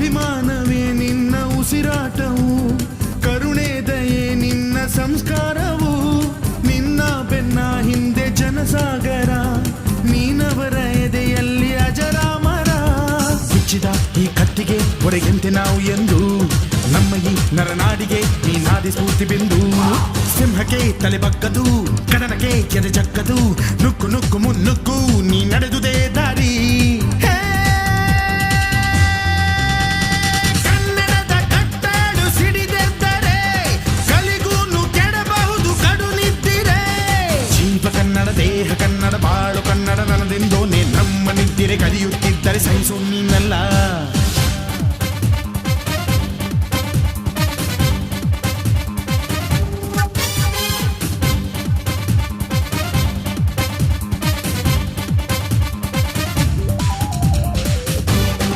ಅಭಿಮಾನವೇ ನಿನ್ನ ಉಸಿರಾಟವು, ಕರುಣೆ ದಯೆ ನಿನ್ನ ಸಂಸ್ಕಾರವು, ನಿನ್ನ ಬೆನ್ನ ಹಿಂದೆ ಜನಸಾಗರ, ನೀನವರ ಎದೆಯಲ್ಲಿ ಅಜರಾಮರ. ಬಿಚ್ಚಿದ ಈ ಕತ್ತಿಗೆ ಹೊರೆಯಂತೆ ನಾವು ಎಂದು, ನಮ್ಮ ಈ ನರನಾಡಿಗೆ ನೀನಾದಿ ಸ್ಫೂರ್ತಿ ಬಿಂದು. ಸಿಂಹಕ್ಕೆ ತಲೆ ಬಗ್ಗದು, ಕಡನಕ್ಕೆ ಎದೆ ಜಕ್ಕದು, ನುಕ್ಕು ನುಕ್ಕು ಮುನ್ನುಕ್ಕು ನೀ ನಡೆದುದೇ ದಾರಿ. ಕನ್ನಡದ ಕಟ್ಟಾಡು ಸಿಡಿದೆದ್ದರೆ ಕಲಿಗೂನು ಕೆಡಬಹುದು ಕಡು ನಿದ್ದಿರೆ. ಜೀವ ಕನ್ನಡ, ದೇಹ ಕನ್ನಡ, ಬಾಳು ಕನ್ನಡ, ನನದೆಂದೋನೆ ನಮ್ಮ ನಿದ್ದಿರೆ ಕಲಿಯುತ್ತಿದ್ದರೆ ಸಹಿಸು ನೀನಲ್ಲ.